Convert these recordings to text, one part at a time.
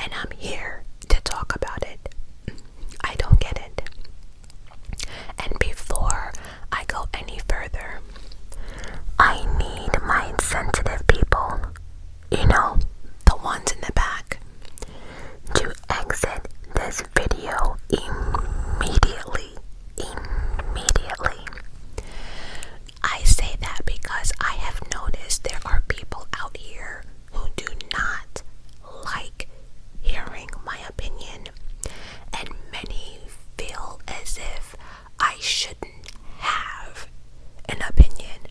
and I'm here to talk about it. I don't get it. And before I go any further, I need my sensitive people, the ones in the back, to exit this video immediately. I say that because I have noticed there are people out here who do not like hearing my opinion, and many feel as if I shouldn't have an opinion.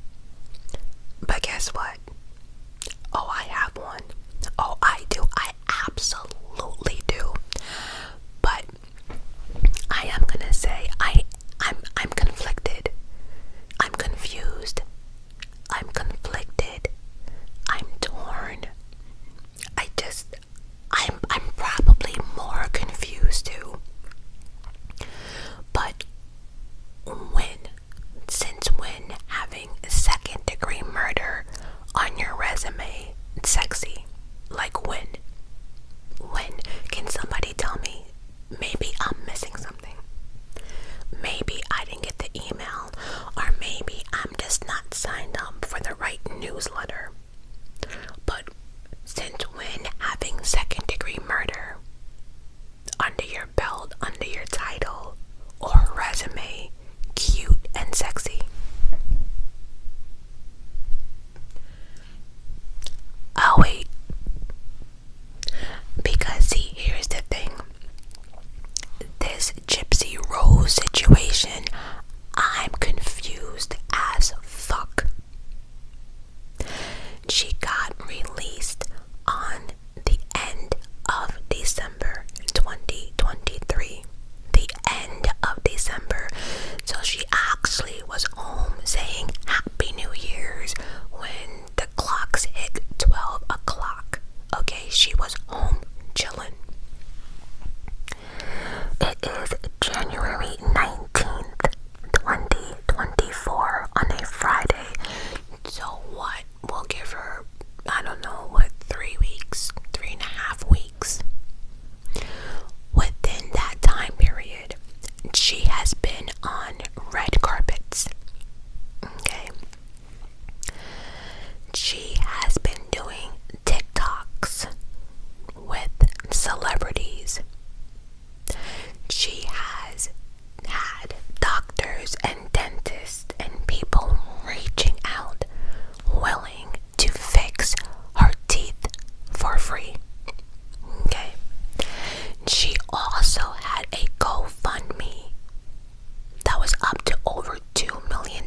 But guess what? Oh, I have one. Oh, I do. I absolutely do. But I am gonna say I'm conflicted. I'm confused. I'm conflicted. I'm torn. I'm probably more confused too. But since when having second degree murder on your resume sexy? Like when? When? Can somebody tell me? Maybe I'm missing something. Maybe I didn't get the email, or maybe I'm just not signed up for the right newsletter. But since when having second degree murder under your belt, under your title or resume, cute and sexy? Oh wait, because see, here's the thing. This Gypsy Rose situation, I'm confused as fuck. She got released on the end of December 2023. The end of December. So she actually was home saying Happy New Year's when the clocks hit 12 o'clock. Okay, she was home chilling. It is January 19th, 2024 on a Friday. So what? We'll give her, 3 weeks, 3.5 weeks. Within that time period, she has been on red carpets. Okay. She has been doing TikToks with celebrities. She has had doctors and dentists and people reaching out, willing to fix her teeth for free. Okay. She also had a GoFundMe that was up to over $2 million.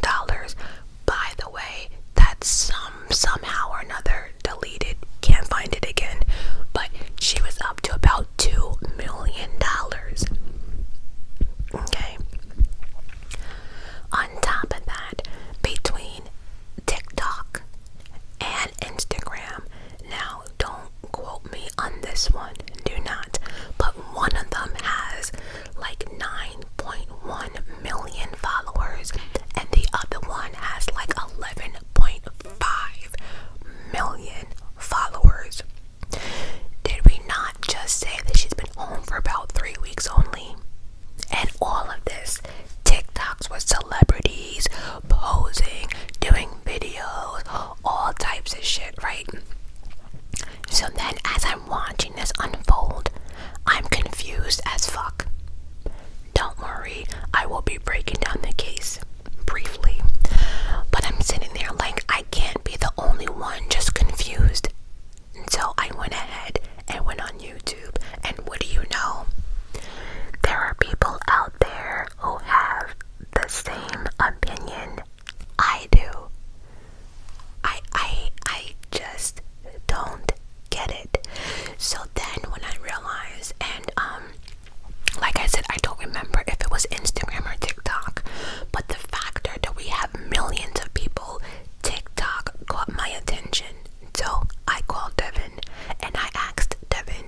By the way, that's somehow or another deleted. Can't find it again. But she was up to about $2 million. Okay. On top of that, between TikTok and Instagram, now don't quote me on this one, do not, but one of them has like 9.1 million followers and the other one has like 11.5 million followers. Did we not just say that she's been home for about 3 weeks only? And all of this TikToks with celebrities posing, doing videos, all types of shit, right? So then as I'm watching this unfold, I'm confused as fuck. Don't worry, I will be breaking down the case briefly. But I'm sitting there like I can't be the only one just confused. And so I went ahead and went on YouTube, and what do you know? There are people out there who have the same opinion I do. I just don't get it. So then when I realized, and like I said, I don't remember if it was Instagram or TikTok, but the factor that we have millions of people, TikTok caught my attention. So I called Devin and I asked Devin,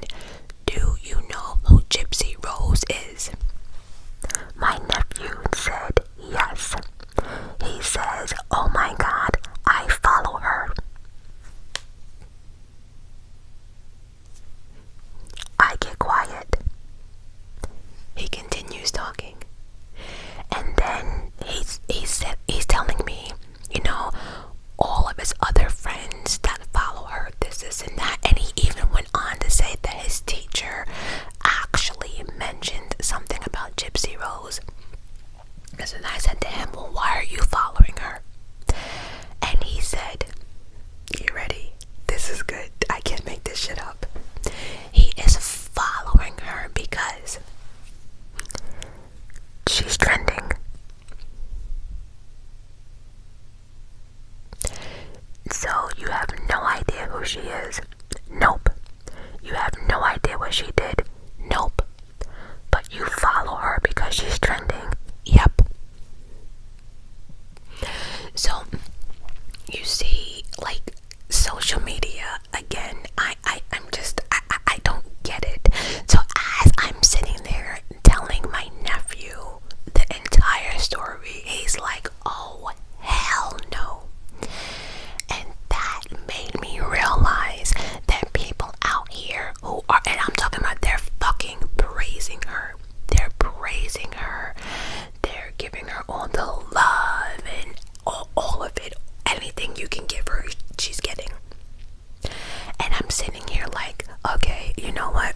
do you know who Gypsy Rose is? My nephew said yes. He says, oh my God, I follow her. I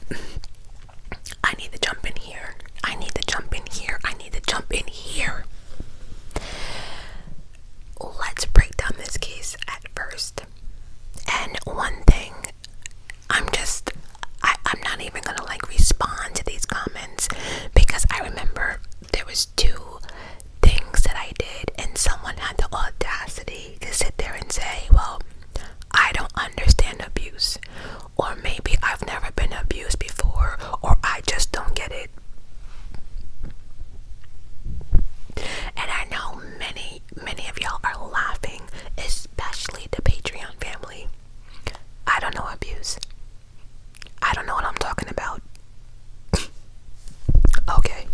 what? I need to jump in here. I need to jump in here. I need to jump in here. Let's break down this case at first. And one thing, I'm not even gonna like respond to these comments, because I remember there was 2 things that I did and someone had the audacity to sit there and say, well, I don't understand abuse, or maybe I've never been abused before, or I just don't get it. And I know many of y'all are laughing, especially the Patreon family. I don't know abuse. I don't know what I'm talking about. Okay,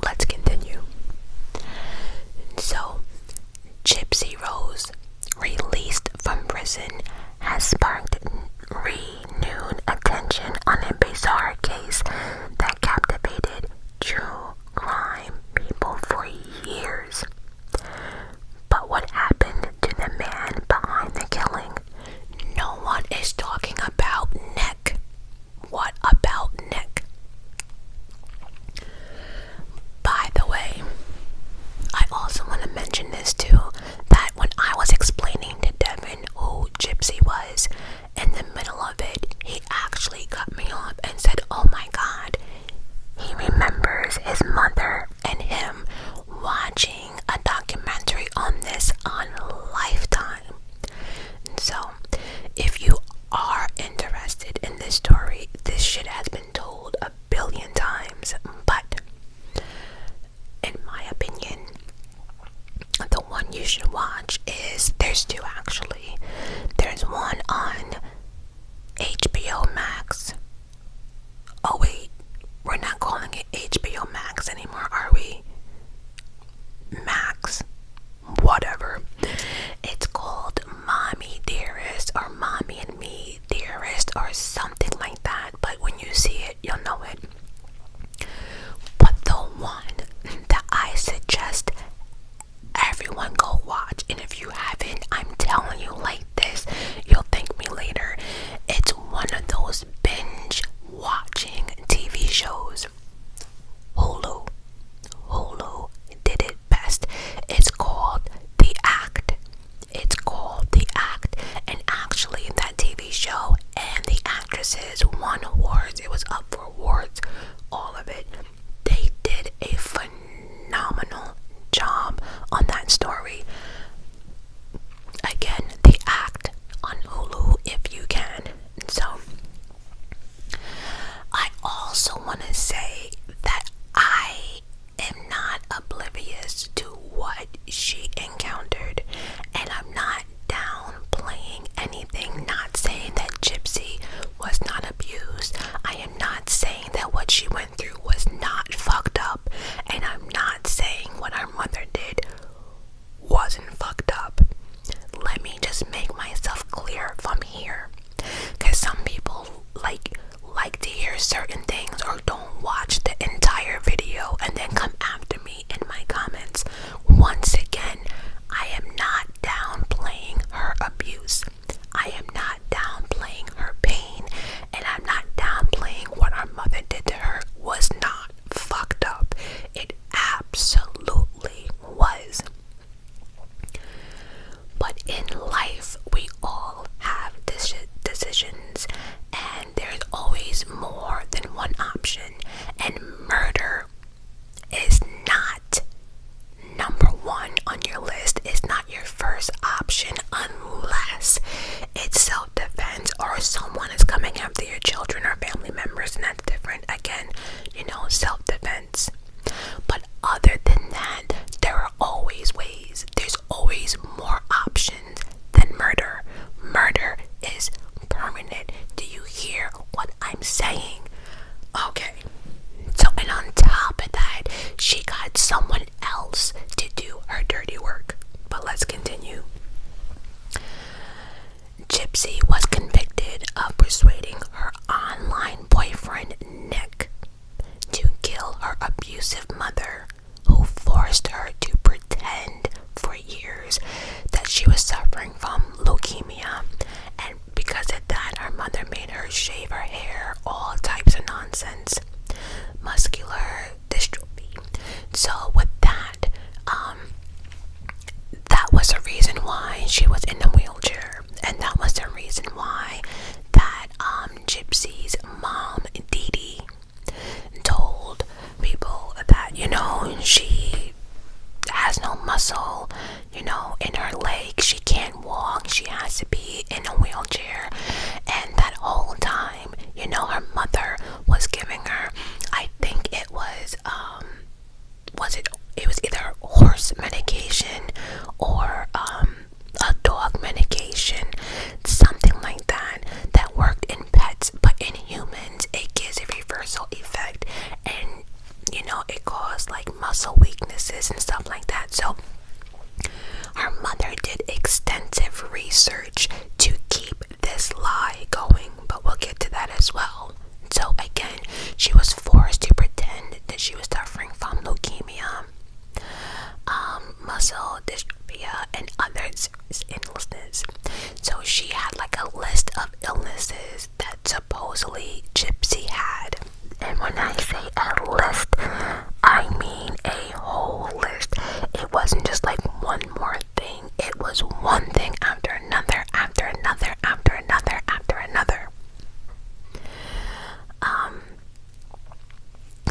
let's continue. So, Gypsy Rose, released from prison, has sparked renewed attention on a bizarre case that captivated true crime people for years. But what happened to the man behind the killing? No one is talking about Nick. What about Nick? By the way, I also want to mention this too, that when I was explaining to Devin who Gypsy was, in the middle of it, he actually cut me off and said, oh my god, he remembers his mother and him watching a documentary on this on Lifetime. So, if you are interested in this story, this shit has been told a billion times, but in my opinion, the one you should watch is, there's 2 actually. There's one on HBO Max. Oh wait, we're not calling it HBO Max anymore, are we? Max, whatever. It's called Mommy Dearest, or Mommy and Me Dearest, or something like that, but when you see it, you'll know it. But the one that I suggest everyone go watch, and if you haven't, I'm telling you like this, you'll thank me later. It's one of those binge watching TV shows. Hulu did it best. It's called The Act. It's called The Act. And actually, that TV show and the actresses won awards. It was up for awards, all of it. They did a phenomenal job on that story. Again, The Act on Hulu if you can. So, I also want to say that I am not oblivious to what she encountered, and I'm not downplaying anything, not saying that Gypsy was not abused. I am not saying that what she went through was not fucked up, and I'm not saying what our mother did wasn't fucked up. Let me just make myself clear from here, because some people like to hear certain things or don't watch the entire video and then come after me in my comments. Once again, I am not downplaying her abuse. I am not downplaying her pain, and I'm not downplaying what our mother did to her was not fucked up. It absolutely was. But in life, we all have decisions, and there's always more than one option, and murder is not number 1 on your list. It's not your first option unless it's self-defense or someone is coming after your children or family members, and that's different. Again, self-defense. But other than that, there are always ways. There's always more options than murder. Murder is permanent. Do you hear what I'm saying? Okay. So, and on top of that, she got someone else to do her dirty work. But let's continue. Gypsy was convicted of persuading her online boyfriend, Nick, to kill her abusive mother, who forced her to pretend for years that she was suffering from leukemia, and because of that, her mother made her shave her hair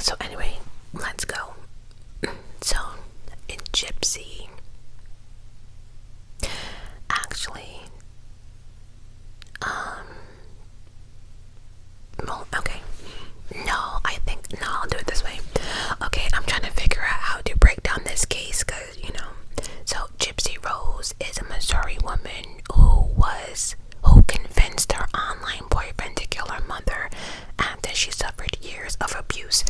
So anyway, let's go. So in Gypsy, actually, well, okay. No, I'll do it this way. Okay, I'm trying to figure out how to break down this case because, so Gypsy Rose is a Missouri woman who convinced her online boyfriend to kill her mother after she suffered years of abuse.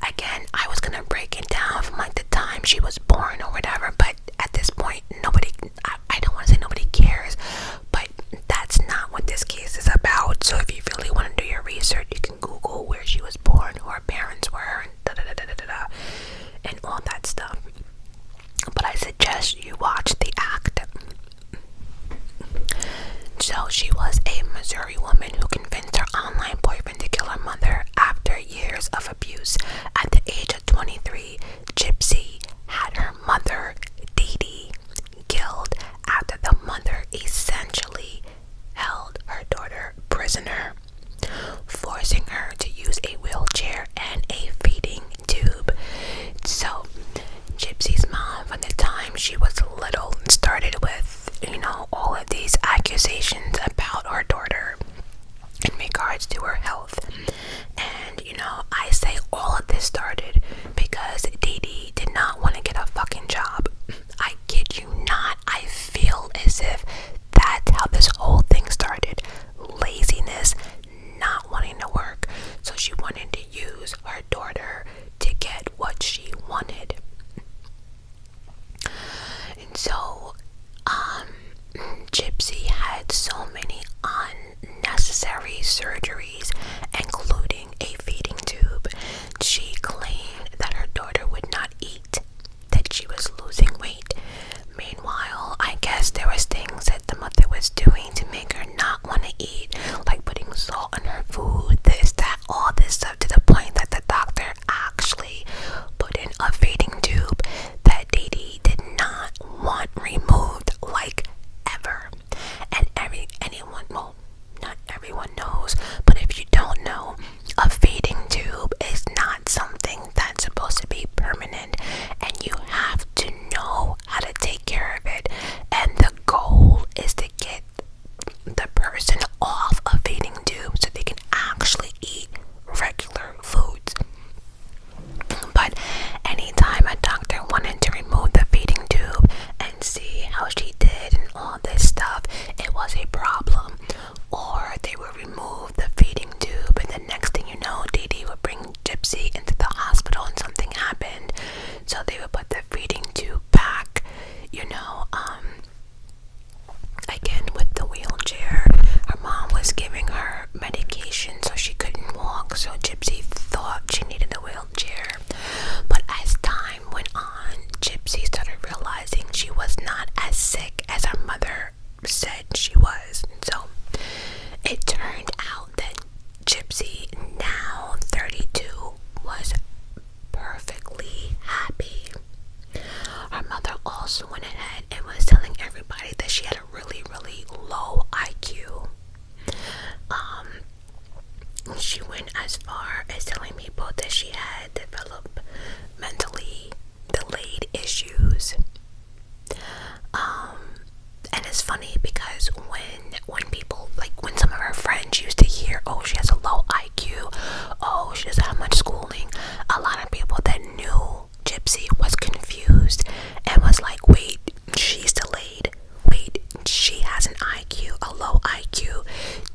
Again, I was gonna break it down from like the time she was born or whatever, but at this point, I don't want to say nobody cares, but that's not what this case is about. So if you really want to do your research, you can Google where she was born, who her parents were, and and all that stuff. But I suggest you watch the act. So she was a Missouri woman who convinced her online boyfriend to kill her mother after years of abuse. At the age of 23, Gypsy had her mother, Dee Dee, killed after the mother essentially held her daughter prisoner, forcing her to use a wheelchair and a feeding tube. So Gypsy's mom, from the time she was little, started with, all of these accusations about her daughter in regards to her health. And, I say all of this started because Dee Dee did not want to get a fucking job. I kid you not. I feel as if that's how this whole thing started. Laziness, not wanting to work. So she wanted to use her daughter to get what she wanted. And so, Gypsy had so many unnecessary surgeries, including a feeding tube. She claimed that her daughter would not eat, that she was losing weight. Meanwhile, I guess there was things that the mother was doing to make her not want to eat, like putting salt in her food, this, that, all this stuff, to the point that the doctor actually put in a feeding tube that Dee Dee did not want removed, like ever. And not everyone knows, but if you don't know, a feeding tube is not something that's supposed to be permanent, and you have to know how to take care of it. And the goal is to get the person off a feeding tube so they can actually eat regular foods. But anytime a doctor wanted to remove the feeding tube and see how she did and all this stuff, it was a problem. Or they would remove the feeding tube, and the next thing you know, Dee Dee would bring Gypsy into the hospital and something happened. So they would put the feeding tube back, again with the wheelchair. Her mom was giving her medication so she couldn't walk, so Gypsy thought she needed a wheelchair. But as time went on, Gypsy started realizing she was not as sick as her mother said she was. So it turned out that Gypsy, now 32, was perfectly happy. Her mother also went ahead and was telling everybody that she had a really, really low IQ. She went as far as telling people that she had developed mentally delayed issues. And it's funny because when people, like when some of her friends used to hear, oh, she has a low IQ, oh, she doesn't have much schooling, a lot of people that knew Gypsy was confused and was like, wait, she's delayed, wait, she has an IQ, a low IQ.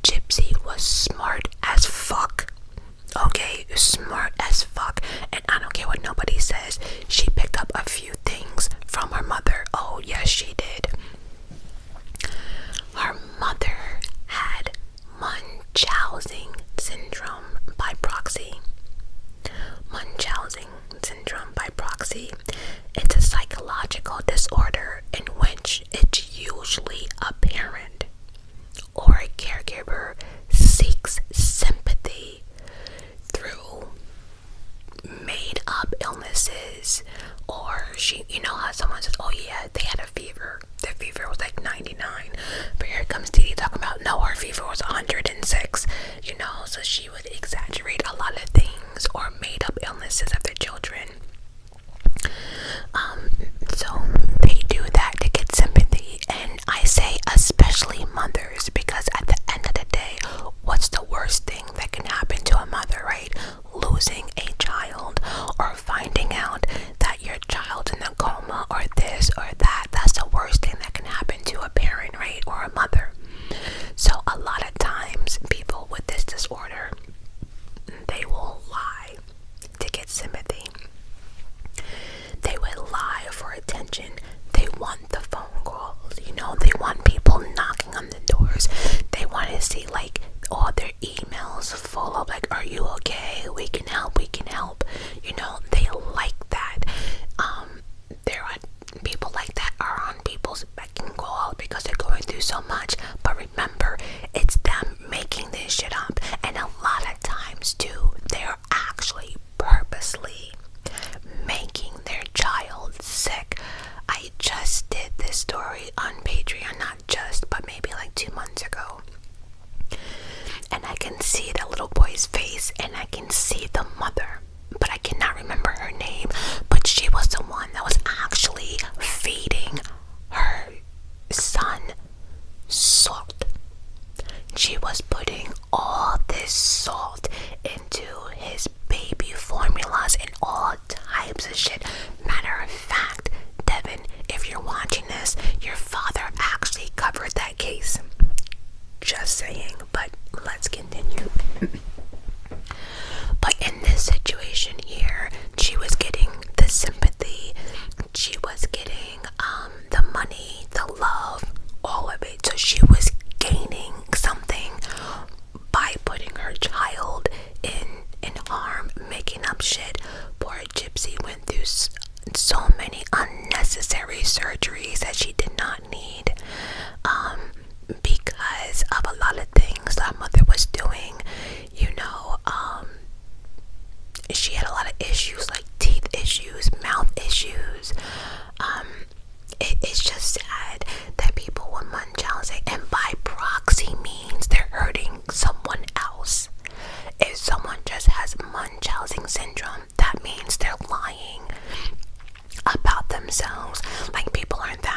Gypsy was smart as fuck. Okay, smart as fuck. And I don't care what nobody says, she picked up a few things from her mother. Oh yes, she did. Her mother had Munchausen syndrome by proxy. Munchausen syndrome by proxy. It's a psychological disorder in which it's usually a parent or a caregiver seeks sympathy through made up illnesses, or how someone says, oh yeah, they had a fever, their fever was like 99, but here comes Dee Dee talking about, no, her fever was 106, so she would exaggerate a lot of things or made up illnesses illnesses of their children. So they do that to get sympathy, and I say especially mothers, because at the end of the day, what's the worst thing that can happen to a mother, right? Losing a child, or finding out that your child's in a coma, or this or that. That's the worst thing that can happen to a parent, right? Or a mother. So a lot of times people with this disorder, they will lie to get sympathy. They would lie for attention. They want the phone calls, they want people knocking on the doors. They want to see like all their emails full of like, are you okay? We can help. They like that. There are people like that are on people's beck and call because they're going through so much. But remember, it's them making this shit up. And a lot of times too, they're actually purposely making their child sick. I just did this story on Patreon, not just, but maybe like 2 months ago. And I can see the little boy's face, and I can see the mother, but I cannot remember her name. But she was the one that was actually feeding her son salt. She was putting all this salt into his baby formulas and all types of shit. Matter of fact, Devin, if you're watching this, your father actually covered that case. Just saying, but let's continue. But in this situation here, she was getting the sympathy, she was getting the money, the love, all of it. So she was gaining something by putting her child in harm, making up shit. Poor Gypsy went through so many unnecessary surgeries that she did not need, because of a lot of things that her mother was doing. She had a lot of issues, like teeth issues, mouth issues. It's just sad that people with Munchausen, and by proxy means they're hurting someone else. If someone just has Munchausen syndrome, that means they're lying about themselves. Like, people aren't that,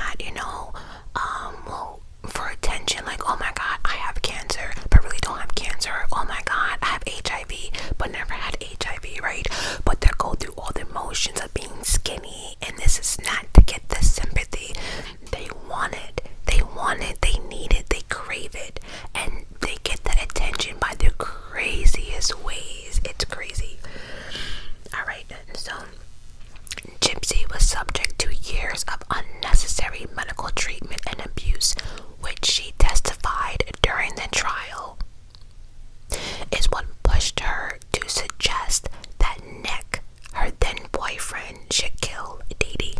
for attention, like, oh my god, I have cancer, but really don't have cancer. Oh my god, I have HIV, but never had HIV, right? But they go through all the motions of being skinny, and this is not to get the sympathy. They want it, they need it, they crave it, and they get that attention by the craziest ways. It's crazy. Alright, so Gypsy was subject to years of unnecessary medical treatment and abuse, which she testified during the trial is what pushed her to suggest that Nick, her then boyfriend, should kill Dee Dee.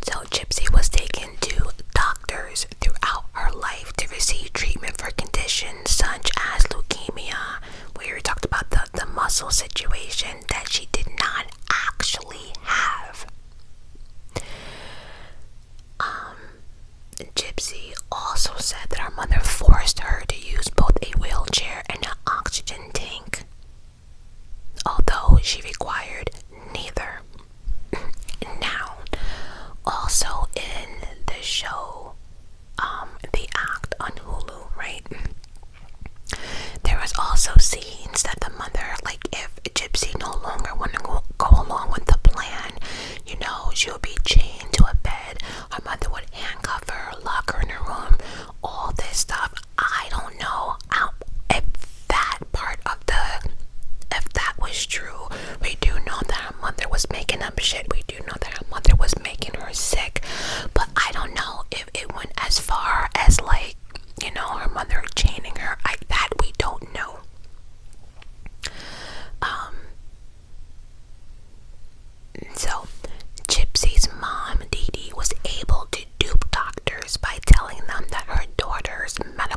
So Gypsy was taken to doctors throughout her life to receive treatment for conditions such as leukemia. We already talked about the muscle situation that she did not actually have. Gypsy also said that her mother forced her to use both a wheelchair and an oxygen tank, although she required neither. Now, also in the show, The Act on Hulu, right? There was also scenes that the mother, like, if Gypsy no longer wanted to go along with the plan, she'll be chained to a bed. Her mother would handcuff her, lock her in her room, all this stuff. I don't know if that part of if that was true. We do know that her mother was making up shit. We do know that her mother was making her sick. But I don't know if it went as far as, like, her mother chaining her. That we don't know. So Gypsy's mom, Dee Dee, was able to dupe doctors by telling them that her daughter's medical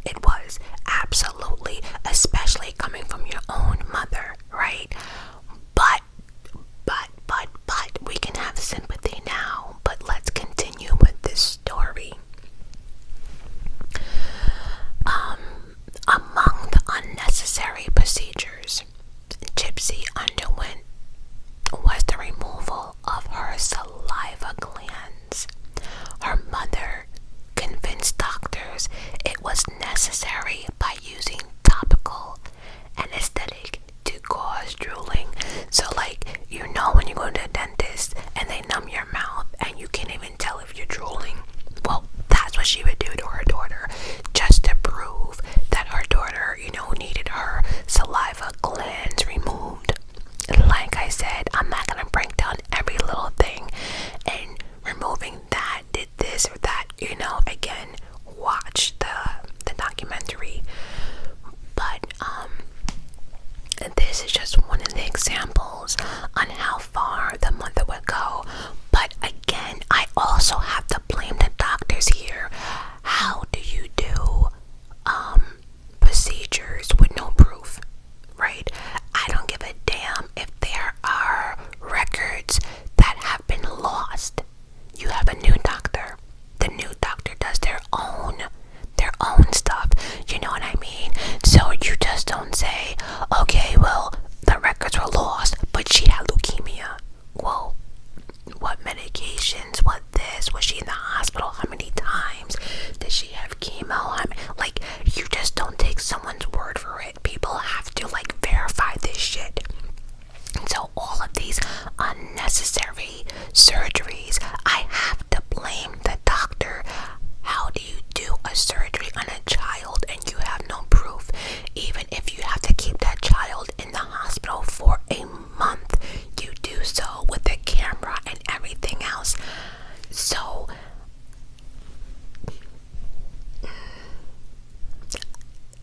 It was, absolutely, especially coming from your own mother, right? But we can have sympathy now. But let's continue with this story. Among the unnecessary procedures Gypsy underwent was the removal of her saliva glands. Her mother convinced doctors it was necessary by using topical anesthetic to cause drooling. So like, you know, when you go to the dentist and they numb your mouth and you can't even tell if you're drooling, well, that's what she would do to her daughter, just to prove that her daughter, you know, needed her saliva glands removed. Like I said, I'm not gonna break down every little thing and removing that did this or that, you know. Again, watch the documentary. But this is just one of the examples on how far the mother would go. But again, I also have to blame the doctors here. How do you do procedures with no proof, right? I don't give a damn if there are records that have been lost. You have a new doctor. The new doctor does their own stuff. You know what I mean? So you just don't say, okay, well, the records were lost, but she had leukemia. Well, what medications? What this? Was she in the hospital? How many times? Did she have chemo? Like, you just don't take someone's word for it. People have to, like, verify this shit. So all of these unnecessary surgeries, I have to blame the doctor. How do you do a surgery on a child and you have no proof? Even if you have to keep that child in the hospital for a month, you do so with a camera and everything else. So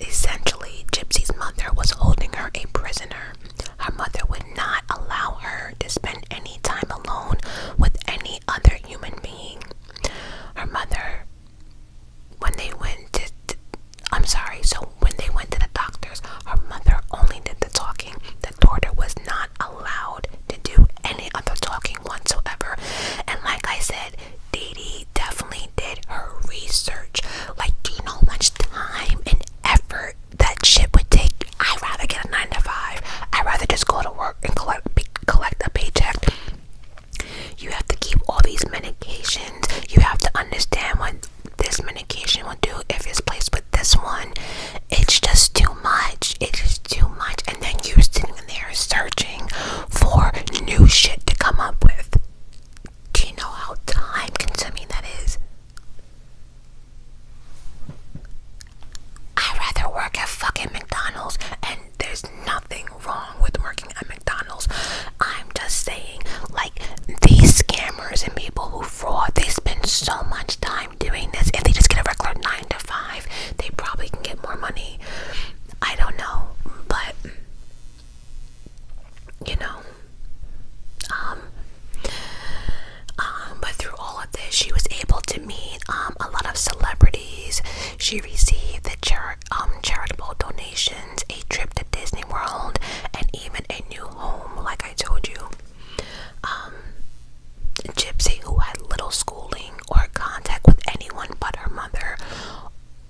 essentially, Gypsy's mother was holding her a prisoner. Her mother would not allow her to spend any time alone with any other human being. Her mother, when they went to the doctors, her mother only did the talking. The daughter was not allowed to do any other talking whatsoever. And like I said, Dee Dee definitely did her research. Like, do you know how much time and effort that shit would take? I'd rather get a 9 to 5. I'd rather just go to work and collect a paycheck. You have to keep all these medications. You have to understand what this medication will do if it's placed with this one. It's just too much. It's just too much. And then you're sitting there searching for new shit to come up with. Do you know how time consuming that is? I'd rather work at fucking McDonald's, and there's nothing wrong with working at McDonald's. I'm just saying, like, these scammers and people who fraud, they spend so much time doing this. If they just get a regular 9 to 5, they probably can get more money. I don't know, but you know, but through all of this, she was able to meet a lot of celebrities. She received the charitable donations, a trip to Disney World, and even a new home, like I told you. Gypsy, who had little schooling or contact with anyone but her mother,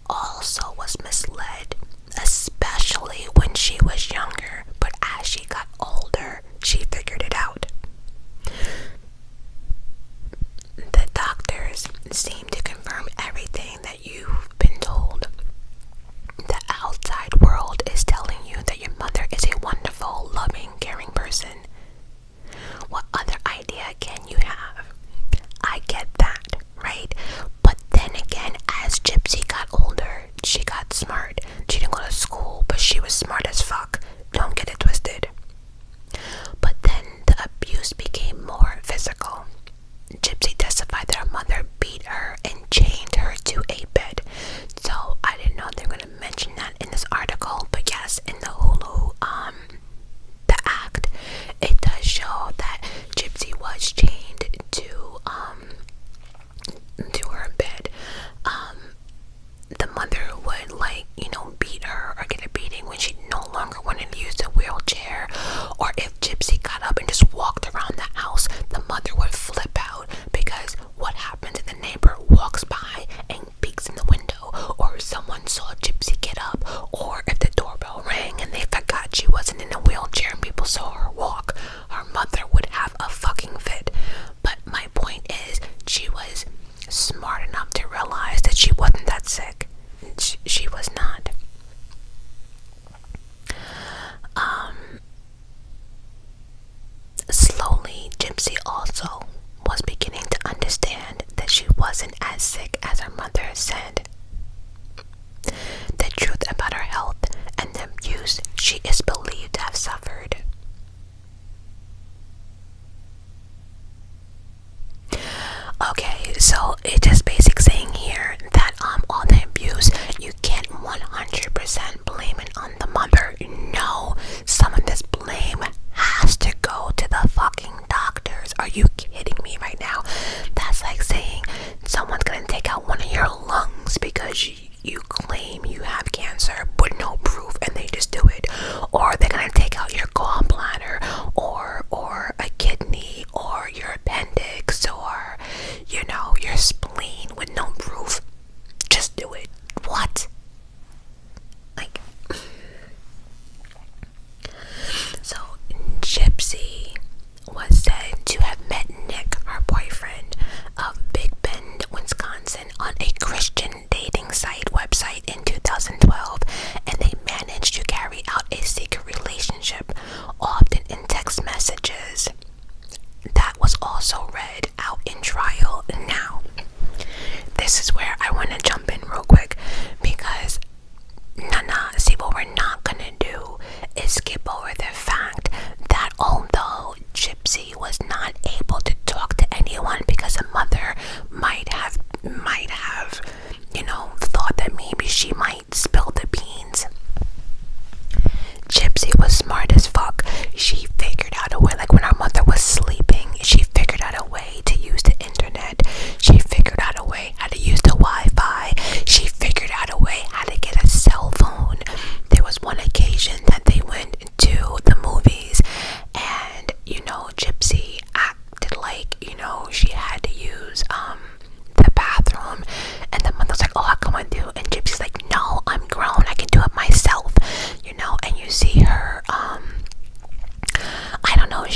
also was misled, especially when she was younger. But as she got older, she figured it out. The doctors seem to confirm everything that you've been told. The outside world is telling you that your mother is a wonderful, loving, caring person. What other idea can you have? I get that, right? But then again, as Gypsy got older, she got smart. She didn't go to school, but she was smart as fuck.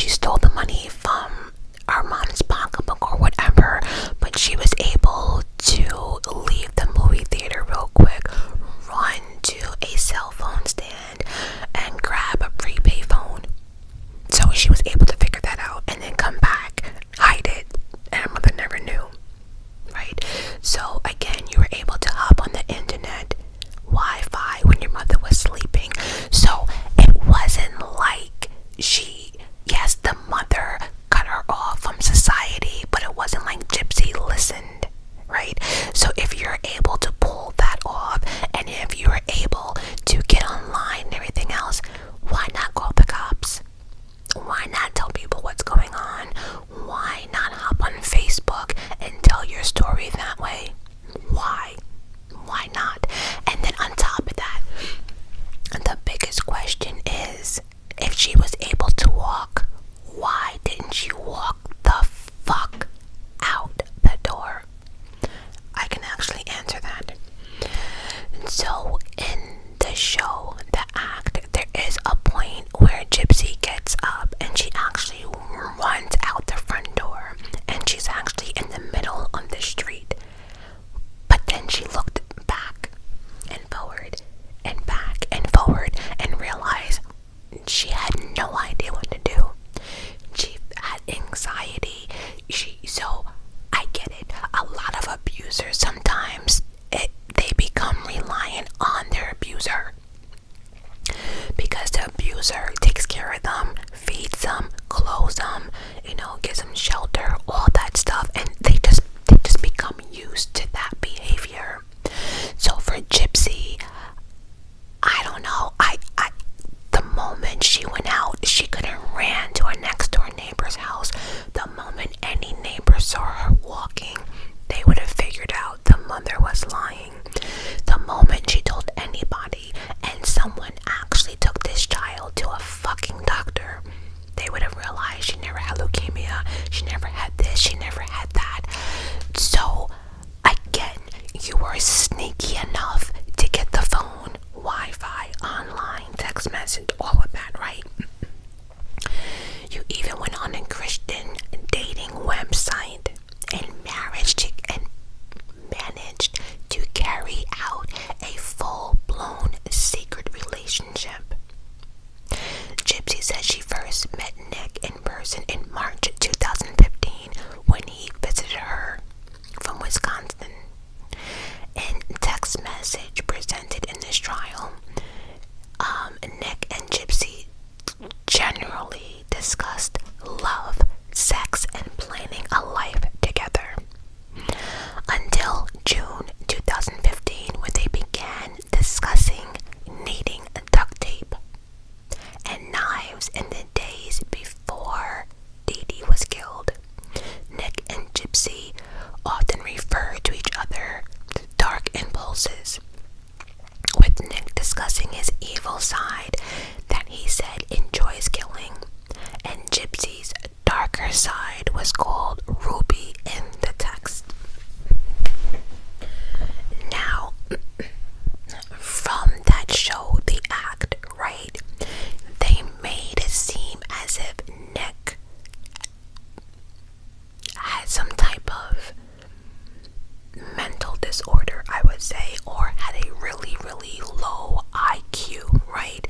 she stole the money from our mom's pocketbook or whatever, but she was able to leave the movie theater real quick, run to a cell phone stand, and grab a prepaid phone. So she was able to figure that out and then come back, hide it, and her mother never knew, right? So again, you were able to hop on the internet, Wi-Fi, when your mother was sleeping. So it wasn't like yes, the mother cut her off from society, but it wasn't like Gypsy listened, right? So if you're able to pull that off, and if you're able to get online and everything else, why not call the cops? Why not tell people what's going on? Why not hop on Facebook and tell your story that way? Why? Why not? And then on top of that, the biggest question is, if she was able to walk, why didn't she walk the fuck out the door? I can actually answer that. So in the show, the act, there is a point where Gypsy gets up and she actually runs out the front door, and she's actually in the middle of the street. But then she looked back and forward and back and forward and realized she had no idea what to do. She had anxiety. So I get it. A lot of abusers, sometimes they become reliant on their abuser, because the abuser takes care of them, feeds them, clothes them, gives them shelter, all that stuff, and they just become used to that behavior. So for Gypsy, I don't know. The moment she went out, she could have ran to her next door neighbor's house. The moment any neighbor saw her walking, they would have figured out the mother was lying. The moment she told anybody and someone actually took this child to a fucking doctor, they would have realized she never had leukemia, she never had this, she never had that. So again, you were sneaky enough to get the phone, Wi-Fi, online, text message, all of that, right? You even went on a Christian dating website and managed to carry out a full-blown secret relationship. Gypsy said she first met Nick in person in March 2015 when he visited her from Wisconsin. In text message presented in this trial, Nick and Gypsy generally discussed love, sex, and planning a life together. Until June 2015, when they began discussing needing duct tape and knives in the days before Dee Dee was killed. Nick and Gypsy often referred to each other through dark impulses, with Nick discussing his evil side that he said enjoys killing, and Gypsy's darker side was called Ruby in the text. Now, from that show, The Act, right, they made it seem as if Nick had some type of mental disorder, I would say, or had a really, really low IQ, right?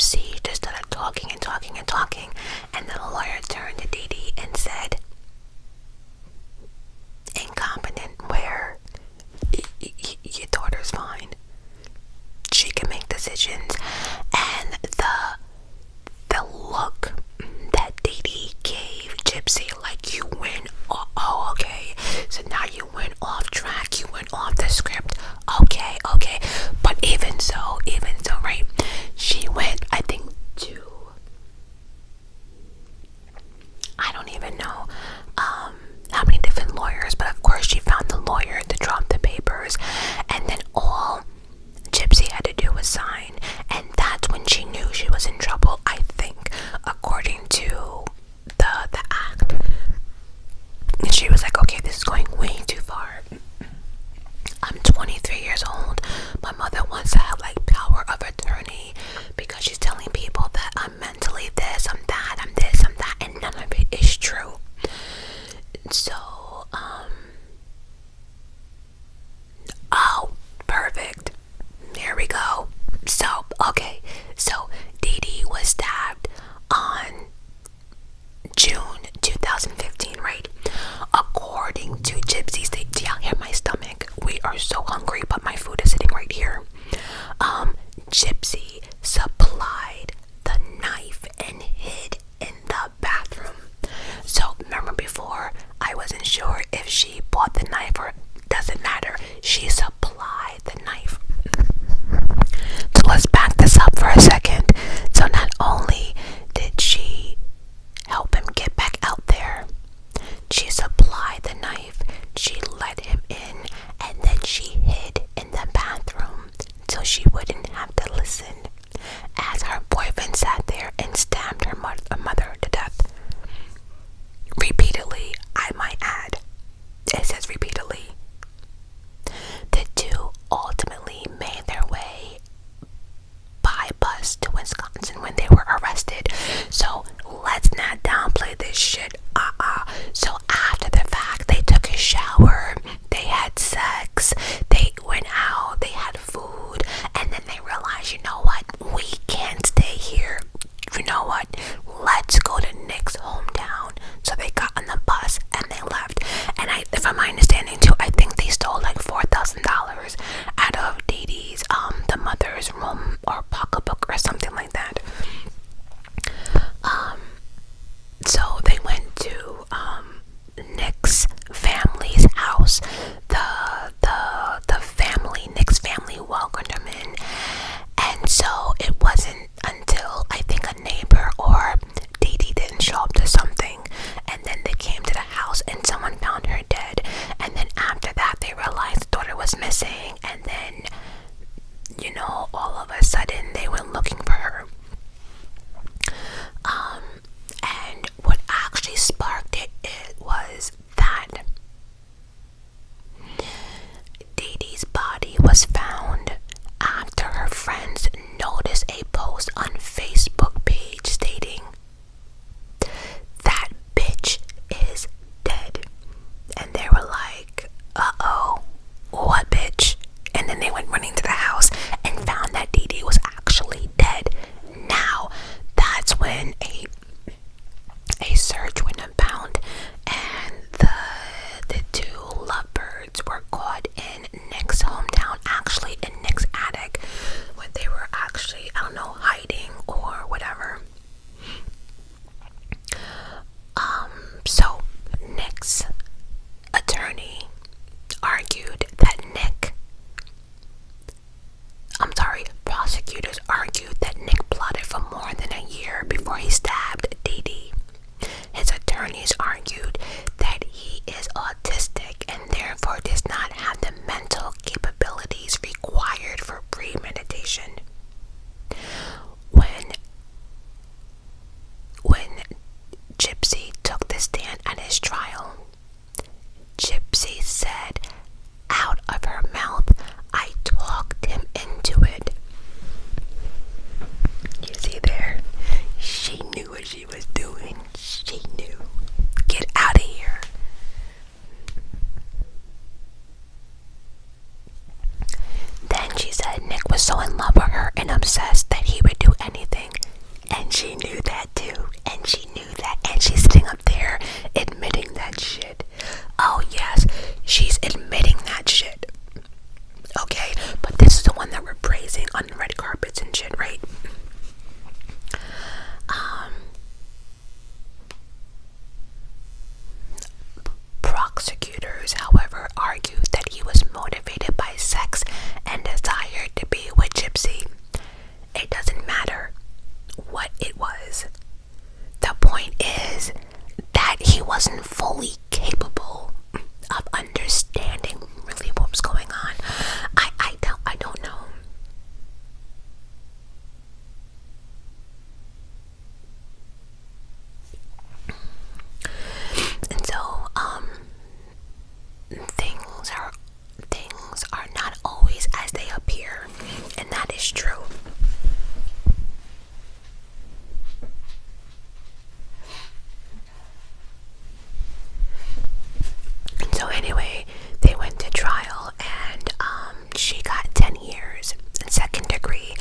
proceed to start talking and talking and talking, and the lawyer turned to Dee Dee and said, incompetent, where your daughter's fine. She can make decisions. And the look that Dee Dee gave Gypsy, like, you went, oh, okay, so now you went off track, you went off the script, okay, but even so, right, she went, I think, to, I don't even know how many different lawyers, but of course she found the lawyer to drop the papers, and then all Gypsy had to do was sign, and that's when she knew she was in trouble, I think, according to the act. And she was like, okay, this is going way too far. I'm 23 years old. My mother wants to have like power of attorney because she's telling people that I'm mentally this, I'm that, I'm this, I'm that, and none of it is true. So, oh, perfect. There we go. So, okay. So, Dee Dee was stabbed on June 2015, right? According to Gypsy's, do y'all hear my stomach? We are so hungry, but my food is sitting right here. Gypsy supplied the knife and hid in the bathroom. So remember before, I wasn't sure if she bought the knife or doesn't matter. She supplied the knife. So let's back this up for a second. So not only did she help him get back out there, she supplied the knife, she let him in, and then she hid in the bathroom so she wouldn't have to listen as her boyfriend sat there and stabbed her mother to death. Repeatedly, I might add. It says repeatedly. The two ultimately made their way by bus to Wisconsin when they were arrested. So let's not downplay this shit. So after the fact, they took a shower, they had sex, they went out, they had food, and then they realized, you know what, we can't stay here. You know what, let's go to Nick's hometown. So they got on the bus and they left. And from my understanding too, I think they stole like $4,000 out of Dee Dee's, the mother's room or pocketbook or something like that. So they went to Nick's family's house. Nick's family welcomed him in, and so it wasn't until I think a neighbor or Dee Dee didn't show up to something, and then they came to the house and someone found her dead, and then after that they realized the daughter was missing, and then, you know, all of a sudden they went looking for her. And what actually sparked it was that Dee Dee's body was found after her friends noticed a post on Facebook page stating, "That bitch is dead." And they were like, uh-oh, what bitch? And then they went running to the house and found that Dee Dee was actually dead. Now, that's when a search went unbound, and the two lovebirds were caught in Nick's hometown, actually in Nick's attic, where they were actually, I don't know, hiding or whatever. So Nick's attorney argued that prosecutors argued that Nick plotted for more than a year before he stabbed Dee Dee. His attorneys argued that he is autistic and therefore does not have the mental capabilities required for premeditation. When Gypsy took the stand at his trial, Gypsy said out of her mouth, "I talked him into it." You see there? She knew prosecutors, however, argued that he was motivated by sex and desired to be with Gypsy. It doesn't matter what it was. The point is that he wasn't fully capable of understanding really what was going on. I don't know. And so, things are not always as they appear, and that is true. And so anyway, they went to trial, and she got 10 years in second degree,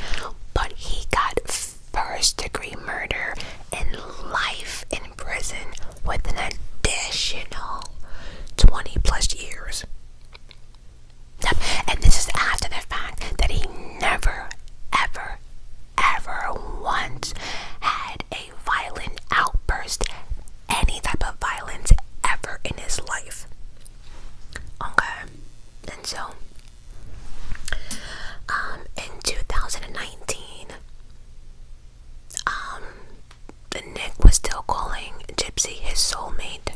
but he got first degree murder and life in prison with an additional 20 plus years. And this is after the fact that he never, ever, ever once had a violent outburst, any type of violence ever in his life. Okay, and so, in 2019, Nick was still calling Gypsy his soulmate.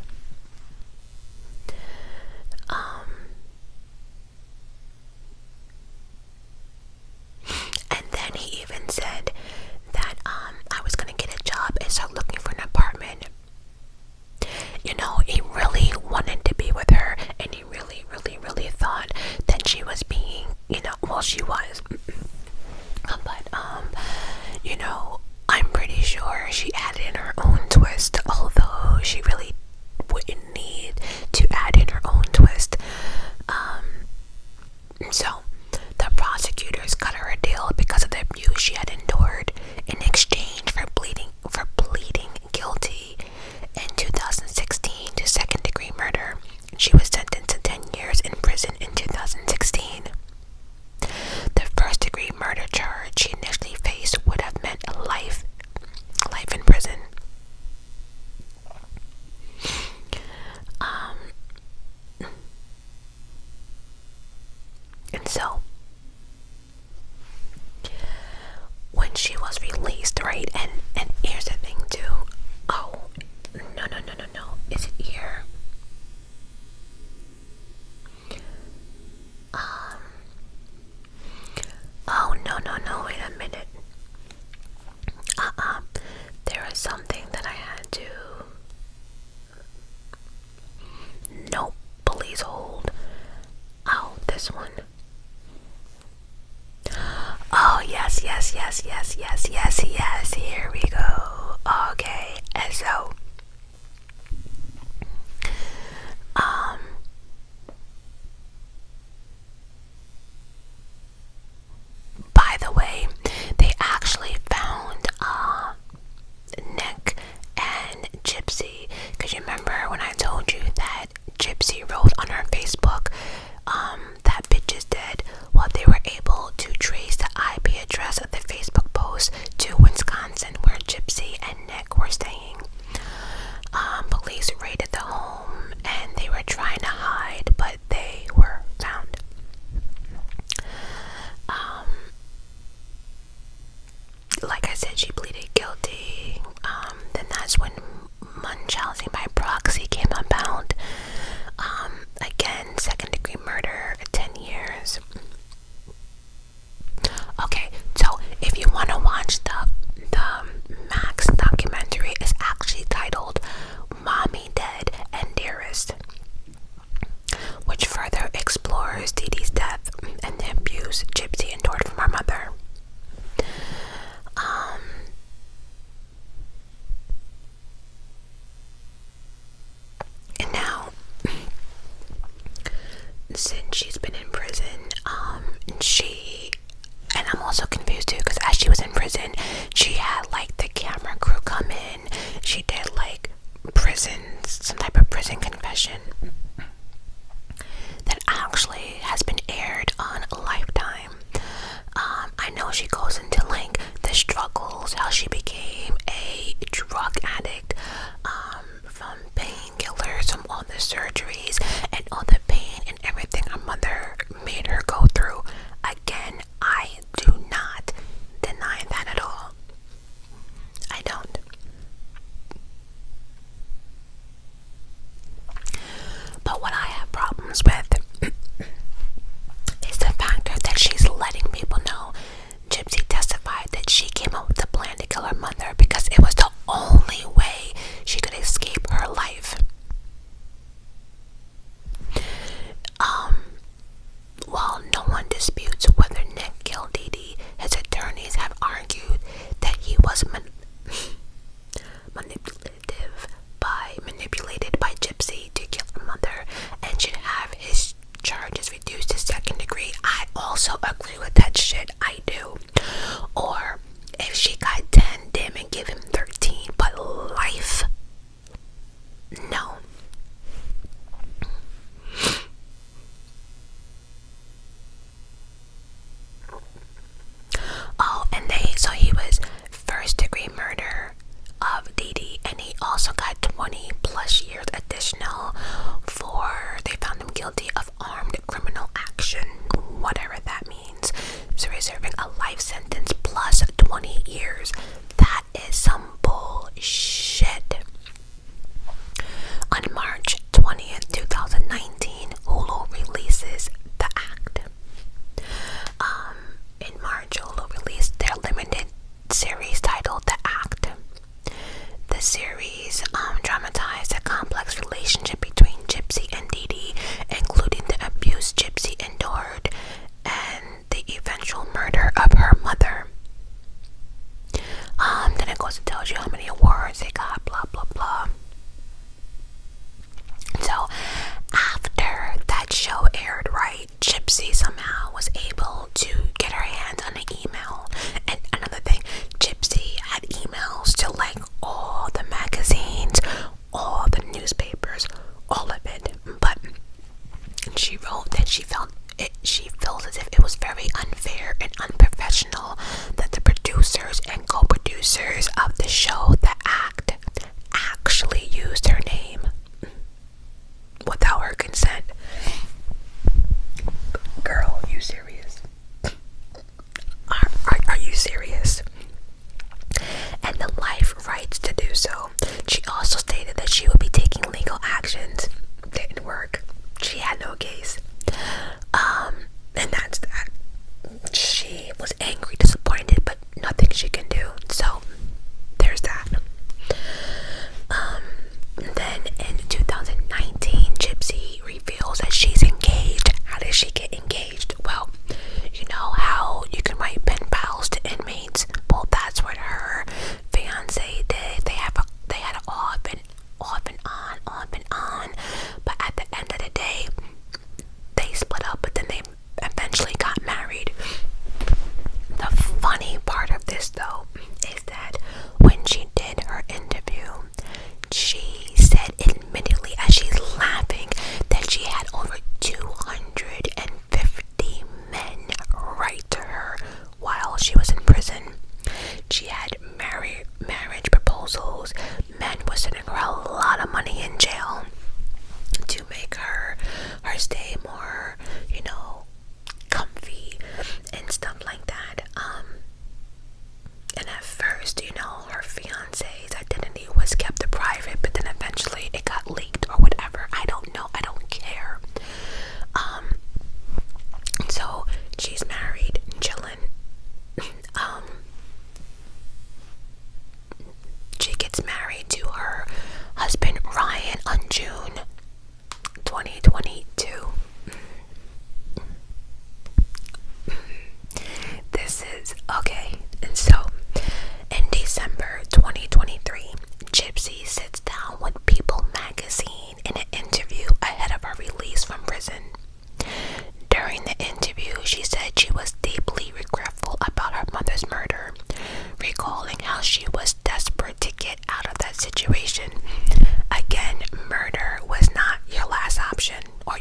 And then he even said that I was gonna get a job and start looking for an apartment. You know, he really wanted to be with her, and he really, really, really thought that she was being, well, she was. But, I'm pretty sure she added in her own twist, although she really wouldn't need to add in her own twist. So, the prosecutors cut her a deal because of the abuse she had endured in exchange for pleading guilty in 2016 to second degree murder. She was sentenced to 10 years in prison in 2016. The first degree murder charge she initially faced would have meant life in prison. And so, when she was released, right, and here's the thing too. Oh, no. Is it here? Oh, no, wait a minute. There is something that I had to... Nope, please hold. Oh, this one. Oh, yes, here we go. Okay, and so, by the way, they actually found, Nick and Gypsy, because you remember when I told you that Gypsy wrote on her Facebook, that bitch is dead. Well, they were able to trace the IP address of the Facebook post to Wisconsin, where Gypsy and Nick were staying. Police raided the home, and they were trying to hide, but they were found. Like I said, she pleaded guilty. Then that's when Munchausen by proxy came about. Again, second degree murder, 10 years. Okay, so if you want to watch the Max documentary, is actually titled Mommy Dead But what I have problems with is the factor that she's letting people know. Gypsy testified that she came up with the plan to kill her mother because it was the only way she could escape her life. While no one disputes whether Nick killed Dee Dee, his attorneys have argued that he was manipulated by Gypsy to kill her mother and should have his charges reduced to second degree. I also agree with that shit. I do. Or if she got 10, damn it, give him 13. But life? No. Oh, and so he was first degree murder of Dee Dee, and he also got 20 plus years additional for, they found him guilty of armed criminal action, whatever that means. So he's serving a life sentence plus 20 years. That is some bullshit. On March 20th, 2019, Hulu releases The Act. In March, Hulu released their limited series titled The Act. The series dramatized a complex relationship between Gypsy and Dee Dee, including the abuse Gypsy endured and the eventual murder of her mother. Then it goes and tells you how many awards they got, blah, blah, blah. So, after that show aired, right, Gypsy somehow was able to get her hands on an email. And another thing, Gypsy had emails to like all the magazines, all the newspapers, all of it. But she wrote that she felt as if it was very unfair and unprofessional that the producers and co-producers of the show The Act actually used her name without her consent. Girl, you serious? Are you serious? And the life rights to do so. She also stated that she would be taking legal actions. Didn't work. She had no case. And that's that. She was angry, disappointed, but nothing she can do. So there's that. Then in 2019, Gypsy reveals that she's engaged. How does she get engaged? Well, you know how you can write pen pals to inmates? Well, that's what her fiance did. They had it off and on. But at the end of the day, they split up, but then they eventually got married. The funny part of this, though, is that when she did her interview, she said admittedly, as she's laughing, that she had over 250 men write to her while she was in prison. She had marriage proposals. Men were sending her a lot of money in jail to make her stay more, comfy and stuff like that. And at first, her fiance's identity was kept private, but then eventually it got leaked or whatever. I don't know. I don't care. So she's married, chilling. She gets married to her husband Ryan on June 2022. This is okay. And so in December 2023, Gypsy sits down with People magazine in an interview ahead of her release from prison. During the interview, she said she was deeply regretful about her mother's murder, recalling how she was desperate to get out of that situation. Again, murder was not your last option or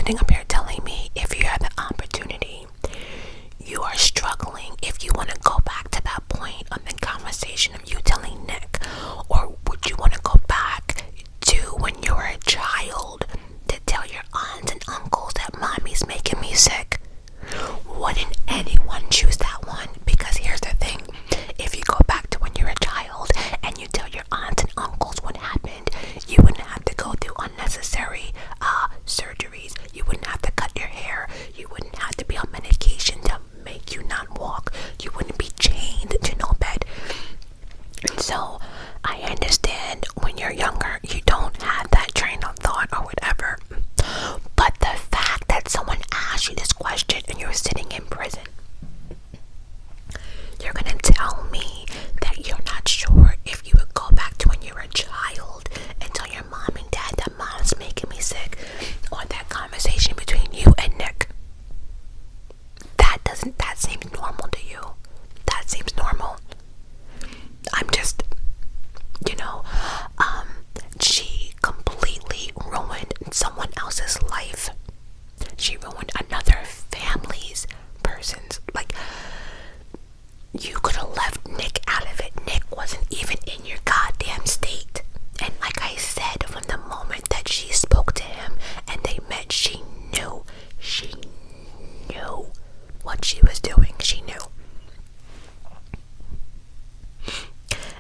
sitting up here telling me if you have the opportunity, you are struggling if you want to go back to that point of the conversation of you telling Nick, or would you want to go back to when you were a child to tell your aunts and uncles that mommy's making me sick? Wouldn't anyone choose that one? Because here's the thing, if you go back to when you're a child and you tell your aunts and uncles what happened, you wouldn't have to go through unnecessary surgeries. You wouldn't have to cut your hair. You wouldn't have to be on medication to make you not walk. You wouldn't be chained to no bed. So I understand when you're younger you don't have that train of thought or whatever, but the fact that someone asked you this question and you're sitting in prison, you're gonna tell me that you're not sure if you would go back to when you were a child and tell your mom and dad that mom's making me sick, or that conversation between you and Nick. That seems normal to you? That seems normal? I'm just, she completely ruined someone else's life. She ruined another person's. Like, you could have left Nick out of it. Nick wasn't even in your goddamn state. And like I said, from the moment that she spoke to him and they met, she knew what she was doing. She knew.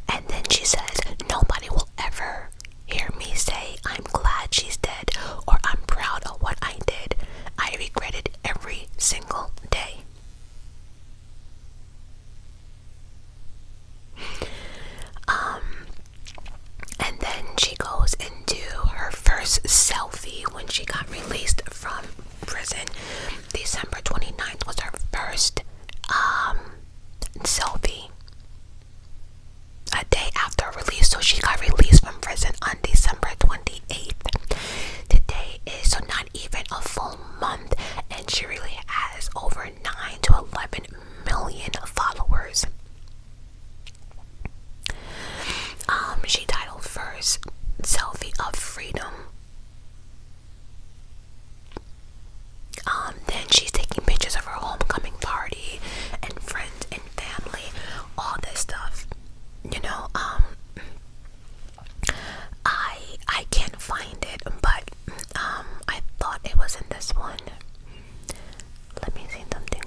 And then she says, nobody will ever hear me say I'm glad she's dead or I'm proud of what I did. I regret it every single day. And then she goes into her first selfie when she got released from prison. December 29th was her first selfie. A day after release, so she got released from prison on December 28th. Today is so not even a full month, and she really has over 9 to 11 million followers. She titled first selfie of freedom. Then she's taking pictures of her homecoming party and friends and family, all this stuff. I can't find it, but I thought it was in this one. Let me see something.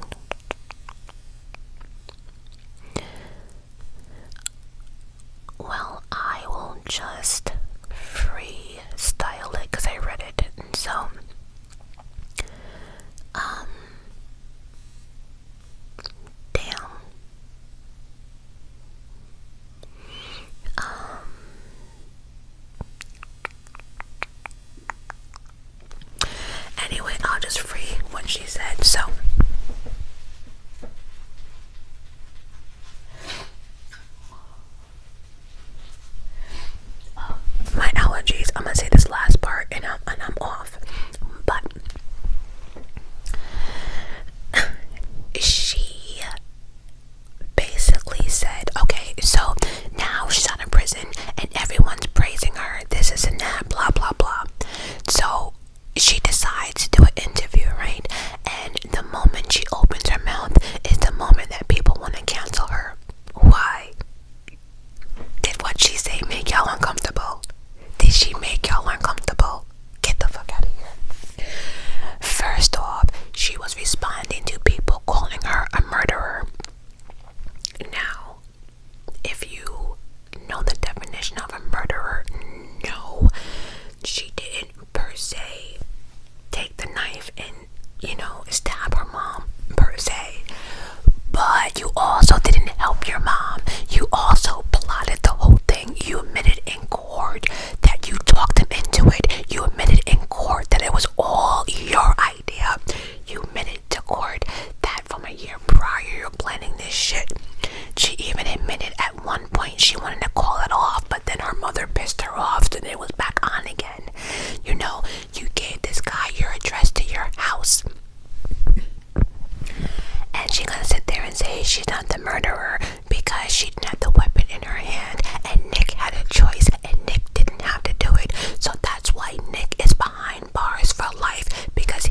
Well, I will just freestyle it because I read it. So, damn. Anyway, I'll just free what she said. So, my allergies, I'm gonna say this last part and I'm off. But she basically said, okay, so now she's out of prison and everyone's praising her, this is and that, blah blah blah. So she decides to do an interview, right? And the moment she opens her mouth is the moment that people want to cancel her. Why? Did what she say make y'all uncomfortable? Did she make y'all uncomfortable? Get the fuck out of here. First off, she was responding to people calling her a murderer. Now, if you know the definition of a murderer, no, she didn't per se take the knife and, stab her mom per se. But you also didn't help your mom. You also plotted the whole thing. You admitted in court that you talked him into it. You admitted in court that it was all your idea. You admitted to court that from a year prior you're planning this shit. She even admitted at one point she wanted to call it off, but then her mother pissed her off, so then it was back on again. You gave this guy your address to your house. And she's gonna sit there and say she's not the murderer because she didn't have the weapon in her hand and Nick had a choice and Nick didn't have to do it. So that's why Nick is behind bars for life, because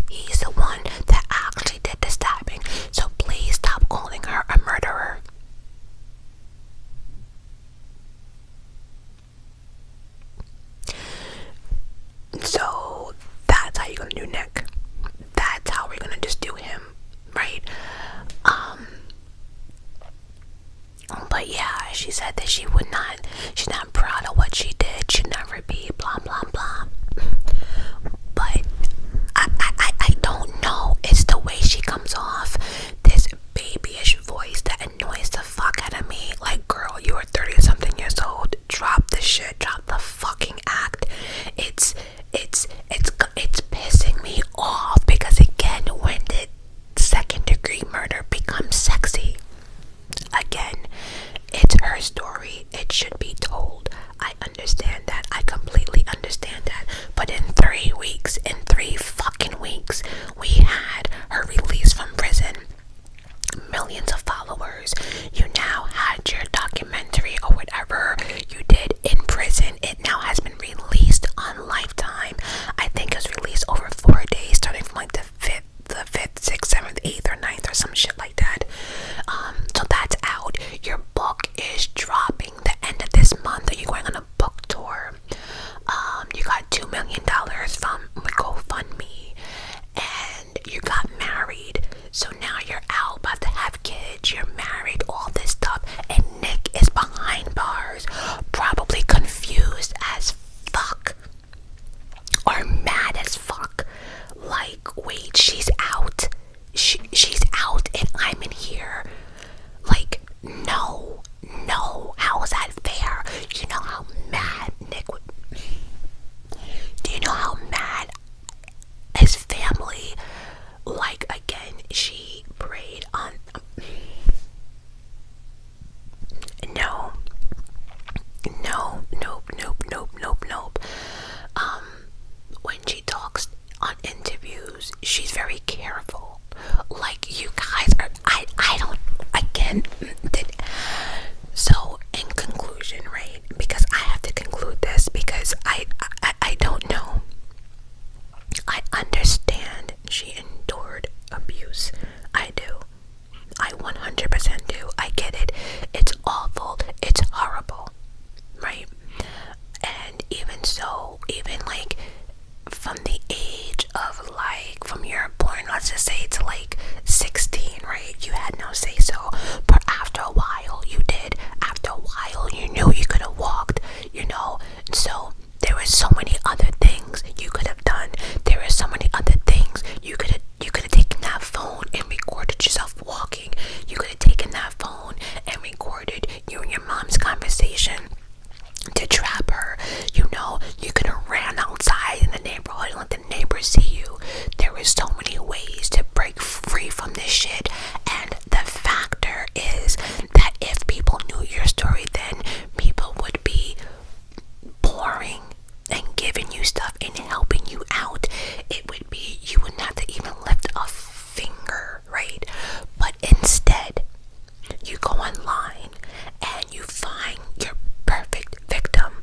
she said that she's not proud of what she did, should never be, blah, blah, blah. But I don't know. It's the way she comes off. This babyish voice that annoys the fuck out of me. Like, girl, you are 30 something years old. Drop the shit. Drop the fucking act. It's pissing me off because, again, when did second degree murder become sexy? Again, it's her story. It should be told. I understand that. I completely understand that. But in 3 weeks, in 3 fucking weeks, we had her released from prison. Millions of followers. You now had your documentary or whatever you did in prison. It now has been released on Lifetime. I think it was released over 4 days, starting from like the 5th, 6th, 7th, 8th, or 9th, or some shit like that. So that's out. Your book is dropping the end of this month. Are you going on a book tour? You got $2 million from GoFundMe, and you got married. So now you're out, about to have kids, you're married, all this stuff, and Nick is behind bars, probably confused as fuck, or mad as fuck. Like, wait, she's out. She's out, and I'm in here. Like, no, how is that fair? You know how mad Nick would. Do you know how mad his family? Like, again, she preyed on. No. Nope. When she talks on interviews, she's very careful. Like, you guys are. I don't. Again, so in conclusion, right? Because I have to conclude this because I don't know. I understand she endured abuse. I do. I 100% do. I get it. It's awful. It's horrible. Right? And even so, even like from the age of like, from your born, let's just say to like 16, right? You had no say so. But after a while, you did. After a while, you knew you could have walked, you know? So there were so many other things you could have done. There were so many other things you could have taken that phone and recorded yourself walking. You could have taken that phone and recorded you and your mom's conversation to trap her. You know, you could have ran outside in the neighborhood and let the neighbors see you. There were so many ways to break free from this shit, and the factor is that if people knew your story, then people would be pouring and giving you stuff and helping you out. It would be, you wouldn't have to even lift a finger, right? But instead, you go online and you find your perfect victim.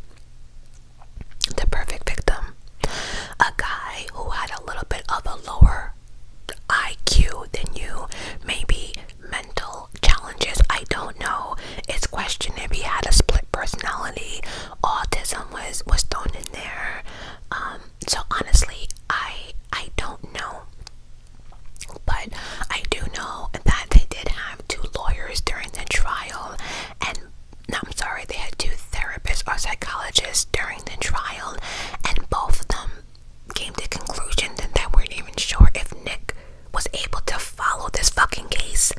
The perfect victim. A guy who had a little bit of a lower IQ than you, maybe mental challenges, I don't know. It's questioned if he had a split personality. Autism was thrown in there. So honestly, I don't know. But I do know that they did have 2 lawyers during the trial, and no, I'm sorry, they had 2 therapists or psychologists during the trial, and both of them came to conclusions that they weren't even sure if Nick was able to follow this fucking case.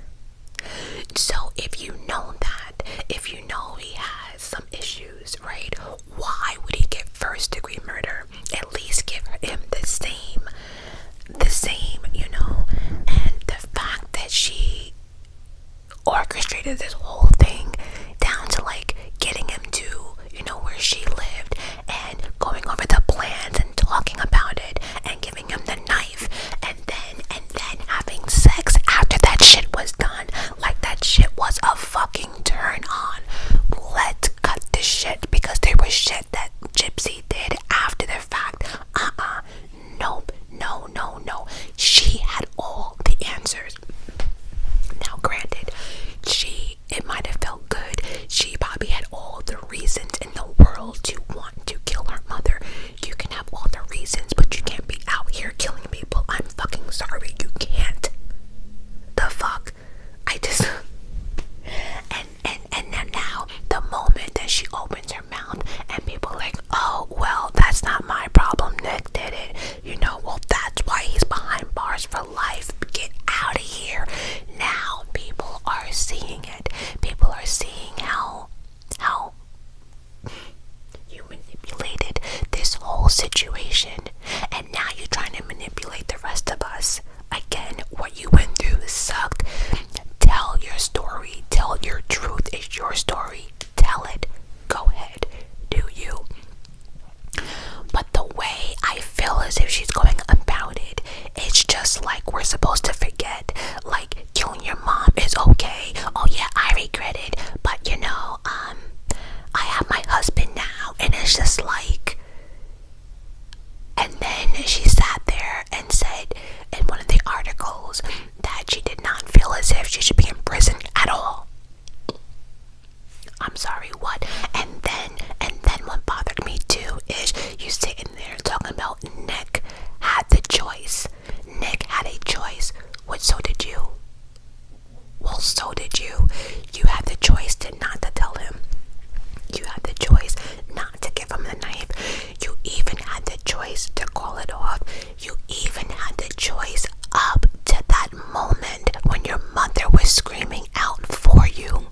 So if you know that, if you know he has some issues, right, why would he get first degree murder? At least give him the same, you know. And the fact that she orchestrated this whole thing down to like getting him to, you know, where she lived, and going over the plans and talking about it and giving him the knife, and then having sex after that shit was done, like that shit was a fucking turn on. Let's cut this shit, because there was shit that Gypsy did after the fact. Nope. No. She had all the answers. Now granted, it might seeing it. People are seeing how you manipulated this whole situation, and now you're trying to manipulate the rest of us. Again, what you went through sucked. Tell your story. Tell your truth. It's your story. Tell it. Go ahead. Do you. But the way I feel as if she's going about it, it's just like we're supposed to forget. Like, killing your mom is okay. Oh yeah, I regret it. But I have my husband now. And it's just like, and then she sat there and said in one of the articles that she did not feel as if she should be in prison at all. I'm sorry, what? And then what bothered me too is you sitting there talking about Nick had the choice. Nick had a choice. What? So did you? Well, so did you. You had the choice not to tell him. You had the choice not to give him the knife. You even had the choice to call it off. You even had the choice up to that moment when your mother was screaming out for you.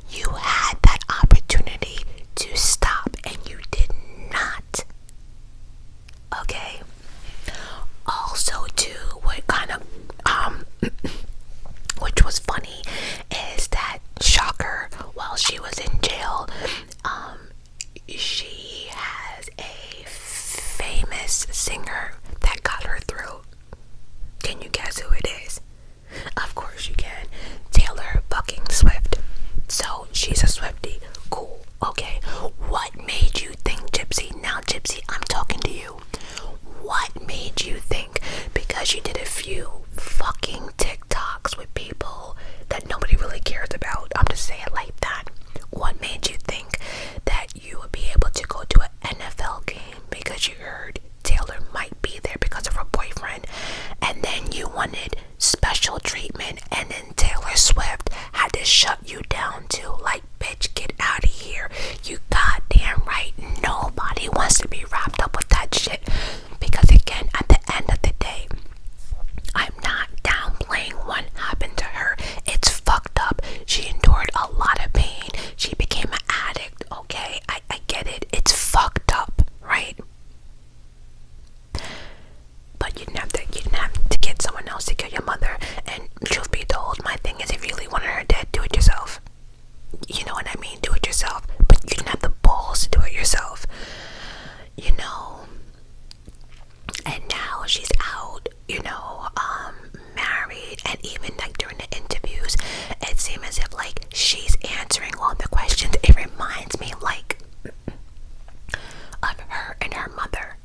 You had that opportunity to stop, and you did not. Okay? Also, too, what kind of, which was funny, is that, shocker, while she was in jail, she has a famous singer that got her through. Can you guess who it is? Of course you can. Taylor fucking Swift. So she's a Swiftie. Cool. Okay. What made you think, Gypsy? Now, Gypsy, I'm talking to you. What made you think? Because you did a few fucking TikToks with people that nobody really cares about. I'm just saying it like that. What made you think that you would be able to go to an NFL game because you heard Taylor might be there because of her boyfriend, and then you wanted special treatment, and then Taylor Swift had to shut you down too? Like, bitch, get out of here. You goddamn right, nobody wants to be wrapped up with that shit. Because again, at the end of the day, I'm not downplaying what happened to her. It's fucked up. She endured a lot of pain. She became an addict, okay? I get it. It's fucked up, right? But you didn't have to get someone else to kill your mother. And truth be told, my thing is, if you really wanted her dead, do it yourself. You know what I mean? Do it yourself. But you didn't have the balls to do it yourself. And now she's out, married, and even like during the interviews, it seems as if like she's answering all the questions. It reminds me like of her and her mother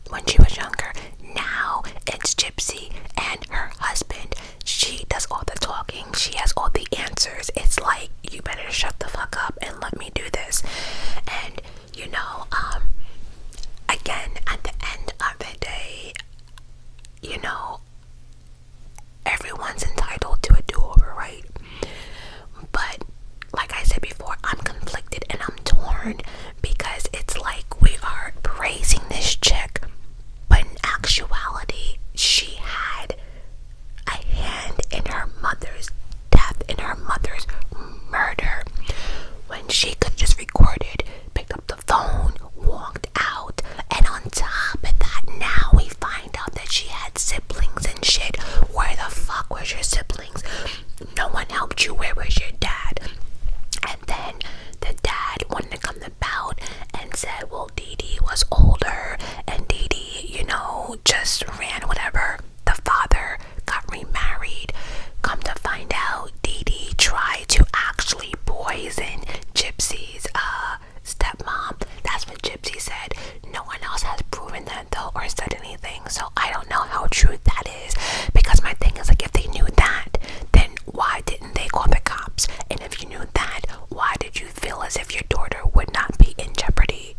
when she was younger. Now it's Gypsy and her husband. She does all the talking. She has all the answers. It's like, you better shut the fuck up and let me do this. And again, at the end of the day, everyone's entitled to a do-over, right? But like I said before, I'm conflicted and I'm torn, because it's like we are praising this chick, but in actuality, she had a hand in her mother's death, in her mother's murder, when she could just recorded, picked up the phone, walked out. And on top of that, now we find out that she had siblings and shit. Where the fuck was your siblings? No one helped you. Where was your dad? And then the dad wanted to come about and said, well, Dee Dee was older, and Dee Dee, just ran whatever. The father got remarried. Come to find out, Dee Dee tried to actually poison Gypsy's stepmom. That's what Gypsy said. No one else has proven that though, or said anything, so I don't know how true that is. Because my thing is, like, if they knew that, then why didn't they call the cops? And if you knew that, why did you feel as if your daughter would not be in jeopardy?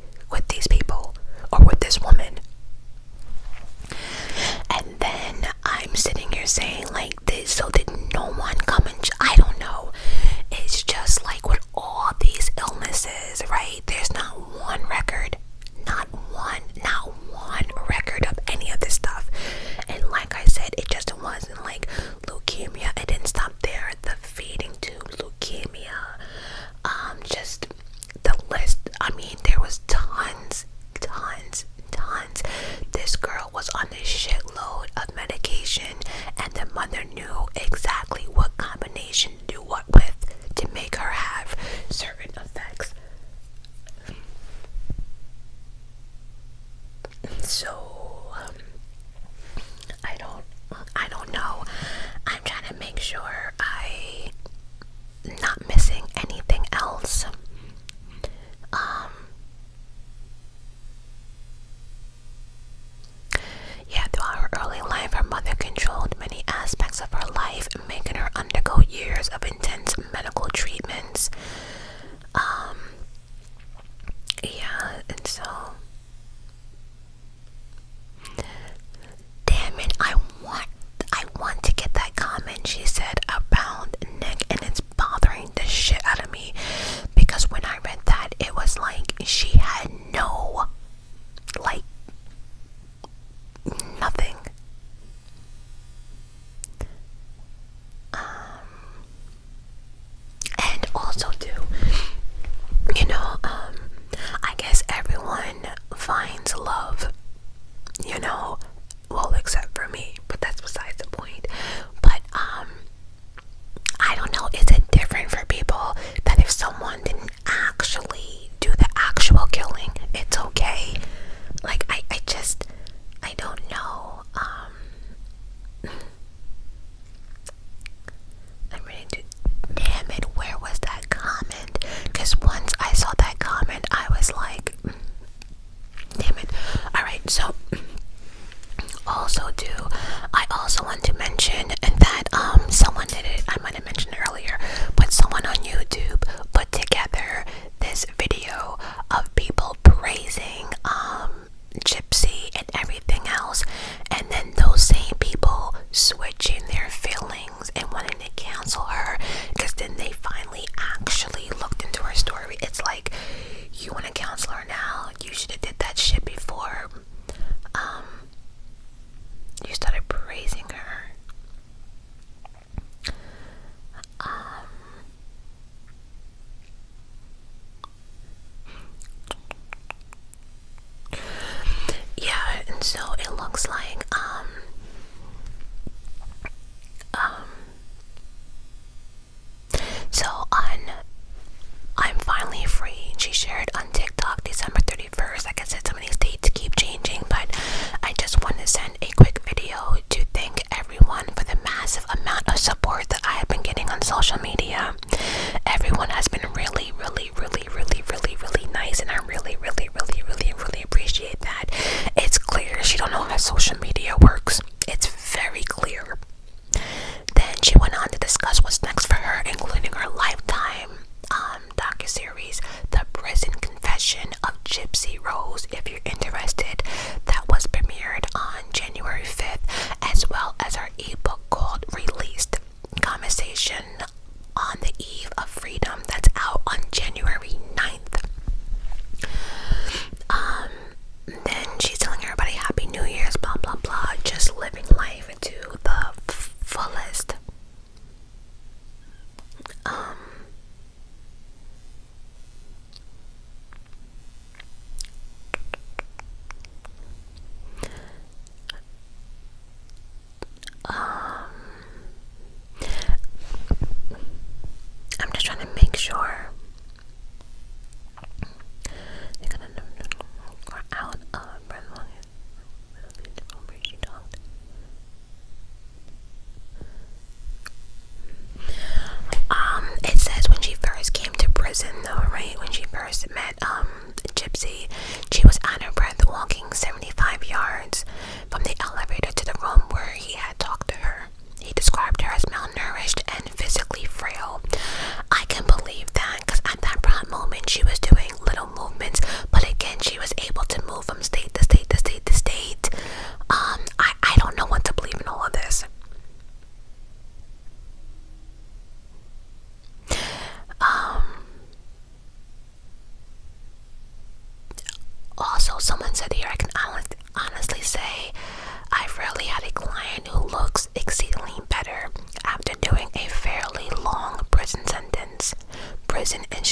So it looks like so on I'm finally free. She shared on TikTok December 31st. Like I said, some of these dates keep changing, but I just want to send a quick video to thank everyone for the massive amount of support that I have been getting on social media. Everyone has been really nice, and I really appreciate that. It's clear she don't know how social media works. It's very clear. Then she went on to discuss what's next for her, including her Lifetime docuseries, The Prison Confession of Gypsy Rose. If you're interested, that was premiered on January 5th, as well as her ebook called Released, Conversation on the Eve of Freedom, that's out on January 9th. Then she's telling everybody Happy New Year's, blah blah blah, just living life to the fullest. I'm just trying to make sure. Out of breath. It says when she first came to prison, though, right? When she first met Gypsy, she was out of breath, walking 75 yards from the elevator to the room where he had talked to her. He described her as malnourished and physically frail. I can believe that, because at that moment she was doing little movements, but again she was able to move from state to state to state to state. I don't know what to believe in all of this. Also, someone said here, I can honestly say I've rarely had a client who looks exceedingly better after doing a fairly long prison sentence. Prison is